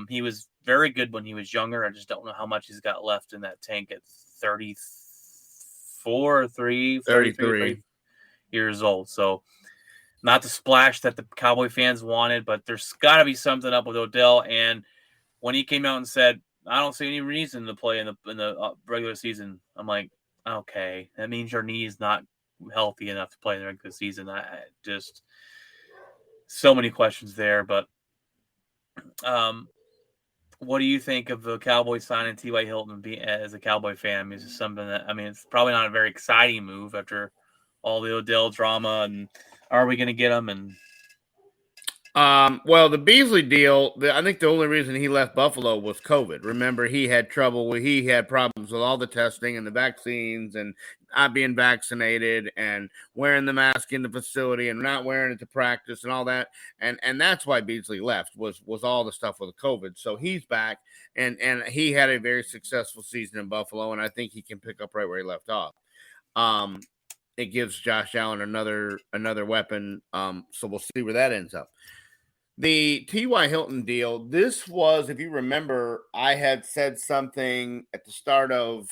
He was very good when he was younger. I just don't know how much he's got left in that tank at 33 years old. So not the splash that the Cowboy fans wanted, but there's got to be something up with Odell. And when he came out and said, I don't see any reason to play in the regular season, I'm like, okay, that means your knee is not healthy enough to play in the regular season. I just so many questions there, but what do you think of the Cowboys signing T.Y. Hilton as a Cowboy fan? I mean, is this something that, it's probably not a very exciting move after all the Odell drama, and are we going to get him? And well, the Beasley deal, I think the only reason he left Buffalo was COVID. Remember, he had problems with all the testing and the vaccines and not being vaccinated and wearing the mask in the facility and not wearing it to practice and all that. And that's why Beasley left was all the stuff with the COVID. So he's back, and he had a very successful season in Buffalo, and I think he can pick up right where he left off. It gives Josh Allen another weapon. So we'll see where that ends up. The T.Y. Hilton deal, this was, if you remember, I had said something at the start of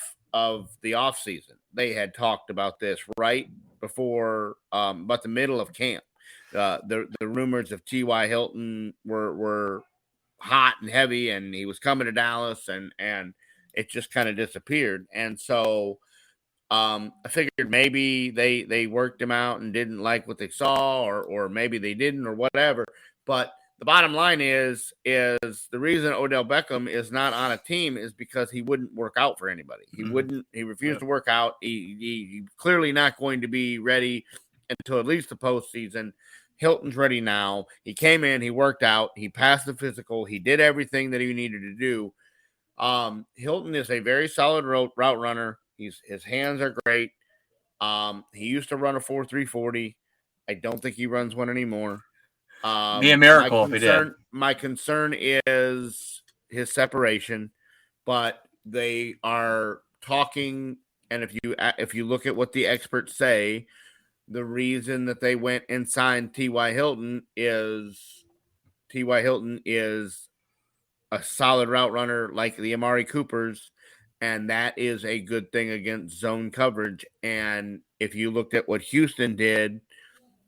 the offseason. They had talked about this right before, about the middle of camp. The rumors of T.Y. Hilton were hot and heavy, and he was coming to Dallas, and it just kind of disappeared. And so I figured maybe they worked him out and didn't like what they saw, or maybe they didn't, or whatever. But the bottom line is the reason Odell Beckham is not on a team is because he wouldn't work out for anybody. He refused to work out. He clearly not going to be ready until at least the postseason. Hilton's ready now. He came in, he worked out, he passed the physical, he did everything that he needed to do. Hilton is a very solid route runner. His hands are great. He used to run a 4.340. I don't think he runs one anymore. Be a miracle if he did. My concern is his separation, but they are talking. And if you look at what the experts say, the reason that they went and signed T.Y. Hilton is a solid route runner like the Amari Coopers, and that is a good thing against zone coverage. And if you looked at what Houston did,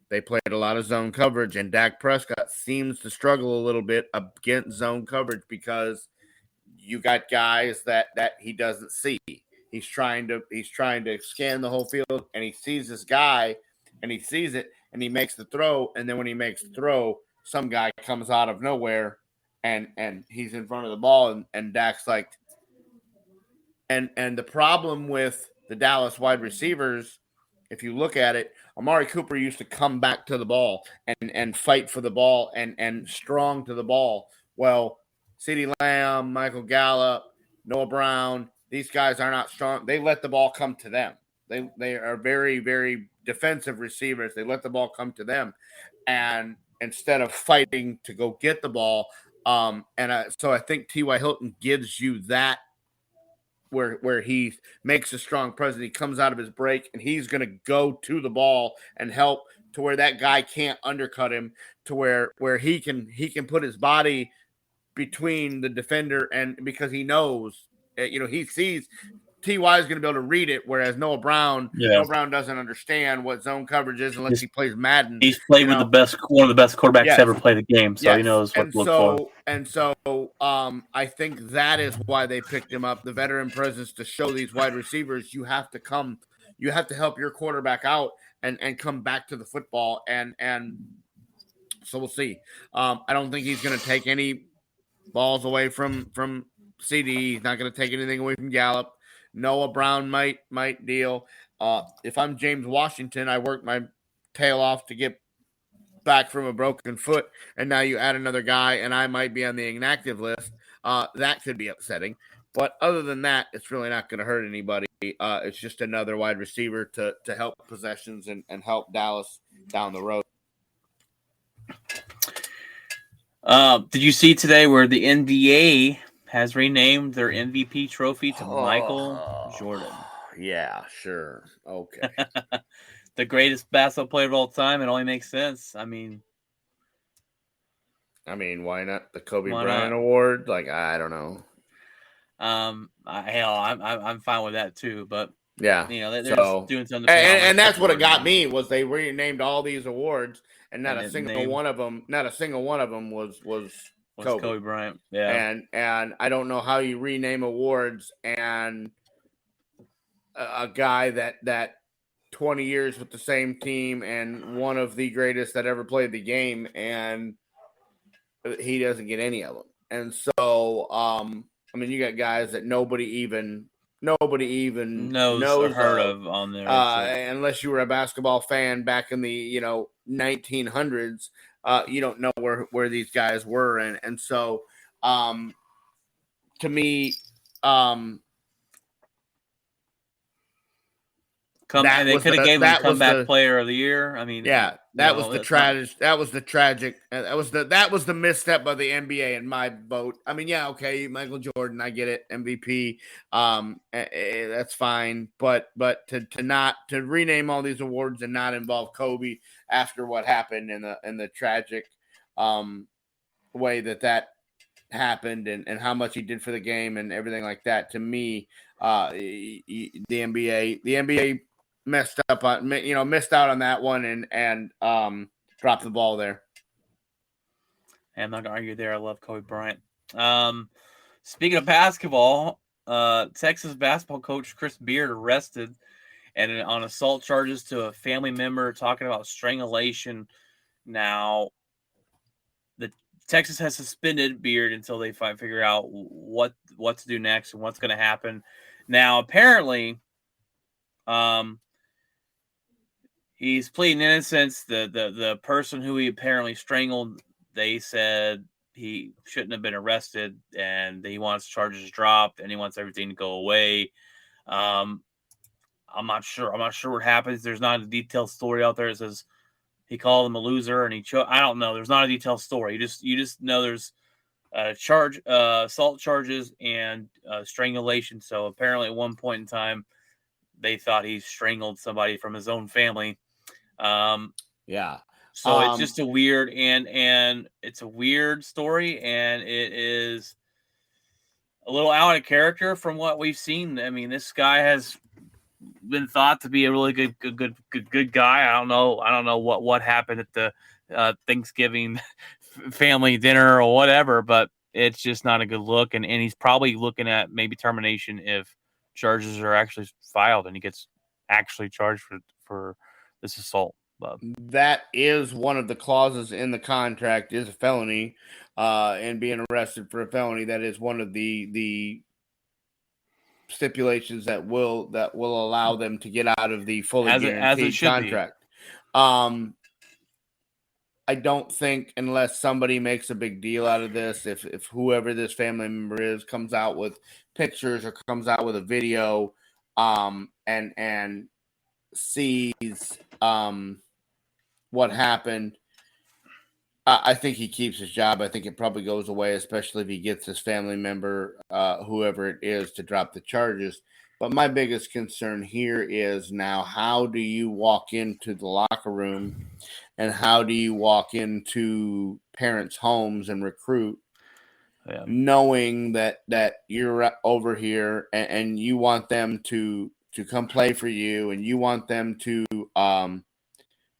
they played a lot of zone coverage, and Dak Prescott seems to struggle a little bit against zone coverage because you got guys that he doesn't see. He's trying to scan the whole field, and he sees this guy, and he sees it, and he makes the throw, and then when he makes the throw, some guy comes out of nowhere, and he's in front of the ball, and Dak's like, and the problem with the Dallas wide receivers, if you look at it, Amari Cooper used to come back to the ball and fight for the ball and strong to the ball. Well, CeeDee Lamb, Michael Gallup, Noah Brown, these guys are not strong. They let the ball come to them. They are very, very defensive receivers. They let the ball come to them. And instead of fighting to go get the ball, so I think T.Y. Hilton gives you that where he makes a strong presence. He comes out of his break and he's going to go to the ball and help to where that guy can't undercut him, to where he can put his body between the defender, and because he knows, he sees Ty is going to be able to read it, whereas Noah Brown doesn't understand what zone coverage is unless he plays Madden. He's played with one of the best quarterbacks to ever play the game, so he knows what to look for. And so, I think that is why they picked him up, the veteran presence, to show these wide receivers you have to help your quarterback out and come back to the football, and so we'll see. I don't think he's going to take any balls away from CD. He's not going to take anything away from Gallup. Noah Brown might deal. If I'm James Washington, I worked my tail off to get back from a broken foot, and now you add another guy, and I might be on the inactive list. That could be upsetting. But other than that, it's really not going to hurt anybody. It's just another wide receiver to help possessions and help Dallas down the road. Did you see today where the NBA has renamed their MVP trophy to Michael Jordan? Yeah, sure. Okay. The greatest basketball player of all time. It only makes sense. I mean, why not the Kobe Bryant Award? Like, I don't know. I'm fine with that too. But yeah, they're just doing something. And that's what it got me, was they renamed all these awards, and not a single one of them was Kobe Bryant. Yeah, and I don't know how you rename awards and a guy that 20 years with the same team and one of the greatest that ever played the game, and he doesn't get any of them. And so, you got guys that nobody even knows or heard of on there, unless you were a basketball fan back in the 1900s. You don't know where these guys were, and so to me, they could have gave him the comeback player of the year. That was the tragic. That was the misstep by the NBA in my vote. Okay, Michael Jordan, I get it, MVP. That's fine, but to rename all these awards and not involve Kobe after what happened in the tragic way that happened, and how much he did for the game and everything like that. To me, the NBA messed out on that one and dropped the ball there. I'm not gonna argue there. I love Kobe Bryant. Speaking of basketball, Texas basketball coach Chris Beard arrested and on assault charges to a family member, talking about strangulation. Now, the Texas has suspended Beard until they figure out what to do next and what's going to happen. Now, apparently, he's pleading innocence. The person who he apparently strangled, they said he shouldn't have been arrested, and he wants charges dropped, and he wants everything to go away. I'm not sure. I'm not sure what happens. There's not a detailed story out there. It says he called him a loser, and I don't know. There's not a detailed story. You just know there's assault charges and strangulation. So apparently, at one point in time, they thought he strangled somebody from his own family. Yeah. So it's just a weird and it's a weird story, and it is a little out of character from what we've seen. This guy has been thought to be a really good guy. I don't know what happened at the Thanksgiving family dinner or whatever, but it's just not a good look. And he's probably looking at maybe termination if charges are actually filed and he gets actually charged for this assault. But that is one of the clauses in the contract, is a felony, and being arrested for a felony. That is one of the stipulations that will allow them to get out of the fully guaranteed contract. I don't think unless somebody makes a big deal out of this, if whoever this family member is comes out with pictures or comes out with a video, and sees what happened, I think he keeps his job. I think it probably goes away, especially if he gets his family member, whoever it is, to drop the charges. But my biggest concern here is now, how do you walk into the locker room and how do you walk into parents' homes and recruit, knowing that you're over here and you want them to come play for you, and you want them to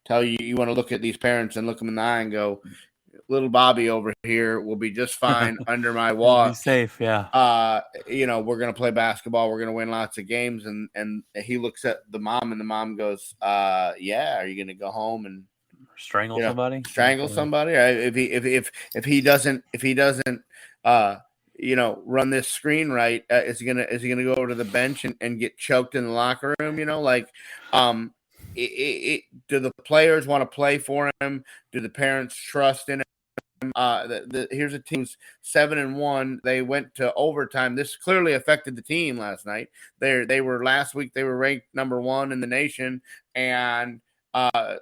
tell you want to look at these parents and look them in the eye and go, little Bobby over here will be just fine under my watch. Be safe, yeah. We're gonna play basketball. We're gonna win lots of games. And he looks at the mom, and the mom goes, "Yeah, are you gonna go home and strangle somebody? Strangle somebody? If he doesn't run this screen right, is he gonna go over to the bench and get choked in the locker room? Do the players want to play for him? Do the parents trust in him? Here's a team who's 7-1. They went to overtime. This clearly affected the team last night. They were last week. They were ranked number 1 in the nation, and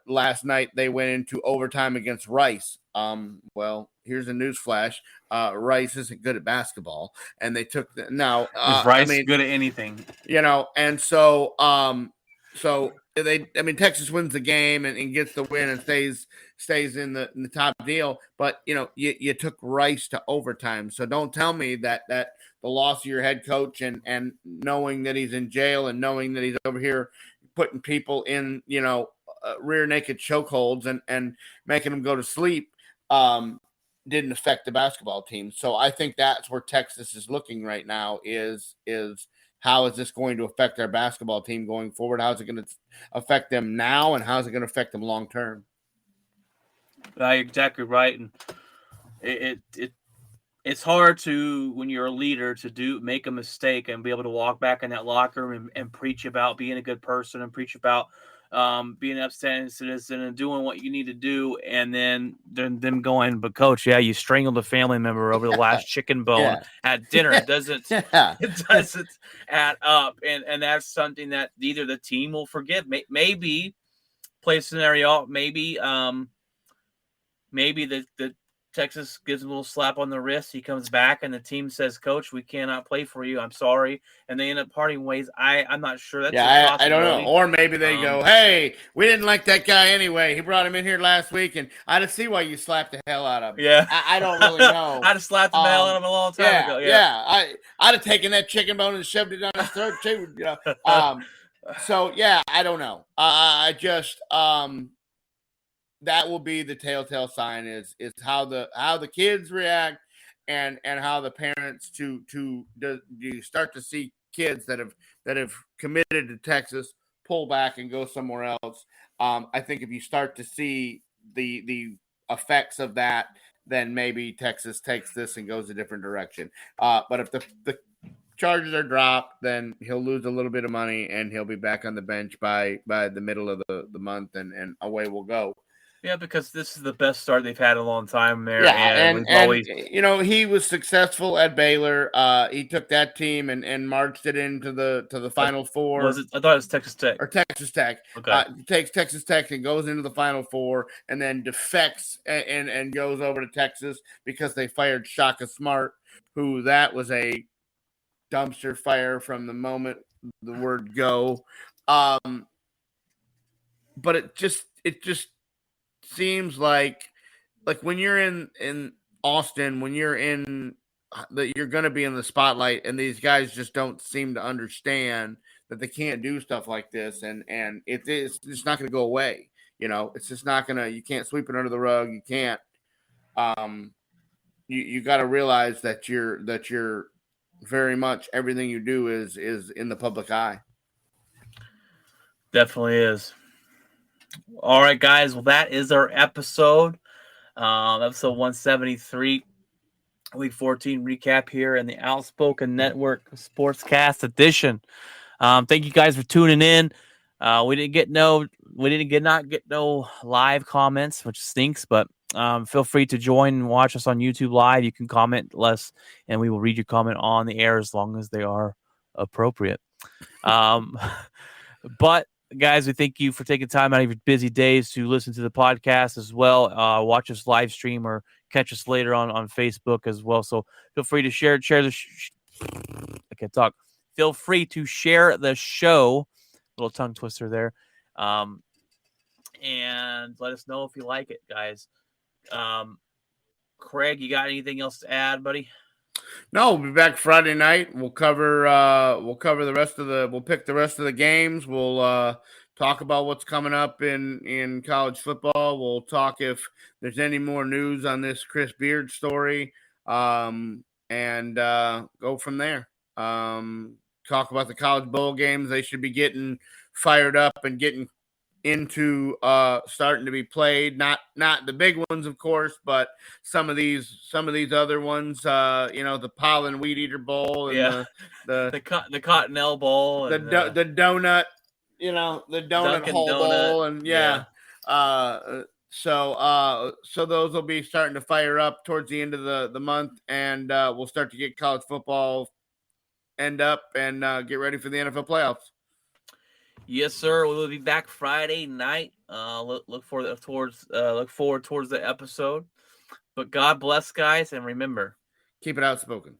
last night they went into overtime against Rice. Well, here's a news flash. Rice isn't good at basketball, and they took now. Rice good at anything? And so Texas wins the game and gets the win and stays in the top deal. But you took Rice to overtime. So don't tell me that the loss of your head coach and knowing that he's in jail and knowing that he's over here putting people in rear naked chokeholds and making them go to sleep didn't affect the basketball team. So I think that's where Texas is looking right now is how is this going to affect our basketball team going forward? How is it going to affect them now, and how is it going to affect them long term? You're exactly right, and it's hard to, when you're a leader, to make a mistake and be able to walk back in that locker room and preach about being a good person and preach about being an upstanding citizen and doing what you need to do, and then them going, but coach, you strangled a family member over the last chicken bone at dinner. It doesn't it doesn't add up, and that's something that either the team will forgive. Maybe play scenario. Maybe the Texas gives him a little slap on the wrist. He comes back, and the team says, "Coach, we cannot play for you. I'm sorry." And they end up parting ways. I'm not sure. That's I don't know. Or maybe they go, "Hey, we didn't like that guy anyway. He brought him in here last week, and I just see why you slapped the hell out of him." Yeah, I don't really know. I'd have slapped the hell out of him a long time ago. Yeah. I'd have taken that chicken bone and shoved it down his throat too. So I don't know. I just that will be the telltale sign is how the kids react and how the parents do you start to see kids that have committed to Texas pull back and go somewhere else. I think if you start to see the effects of that, then maybe Texas takes this and goes a different direction. But if the charges are dropped, then he'll lose a little bit of money and he'll be back on the bench by the middle of the month, and away we'll go. Yeah, because this is the best start they've had in a long time there. Yeah, and he was successful at Baylor. He took that team and marched it into the Final Four. Was it? I thought it was Texas Tech. Or Texas Tech. Okay. Takes Texas Tech and goes into the Final Four, and then defects and goes over to Texas because they fired Shaka Smart, who that was a dumpster fire from the moment the word go. But it just seems like when you're in Austin, when you're in that you're going to be in the spotlight, and these guys just don't seem to understand that they can't do stuff like this, and it's not going to go away. It's just not going to. You can't sweep it under the rug. You can't. You got to realize that you're very much everything you do is in the public eye. Definitely is. All right, guys. Well, that is our episode. Episode 173, Week 14 recap here in the Outspoken Network Sportscast edition. Thank you guys for tuning in. We didn't get no We didn't not get no live comments, which stinks, but feel free to join and watch us on YouTube Live. You can comment less, and we will read your comment on the air as long as they are appropriate. But guys, we thank you for taking time out of your busy days to listen to the podcast as well. Watch us live stream or catch us later on Facebook as well. So feel free to share the. I can't talk. Feel free to share the show. Little tongue twister there. And let us know if you like it, guys. Craig, you got anything else to add, buddy? No, we'll be back Friday night. We'll cover the rest of the. We'll pick the rest of the games. We'll talk about what's coming up in college football. We'll talk if there's any more news on this Chris Beard story, and go from there. Talk about the college bowl games. They should be getting fired up and getting into starting to be played. Not the big ones, of course, but some of these other ones. The Pollen Weed Eater Bowl and the Cottonelle Bowl, and the donut. The donut Dunkin' hole Donut. bowl, and so those will be starting to fire up towards the end of the month, and we'll start to get college football end up and get ready for the NFL playoffs. Yes, sir. We will be back Friday night. Look forward towards the episode. But God bless, guys, and remember, keep it outspoken.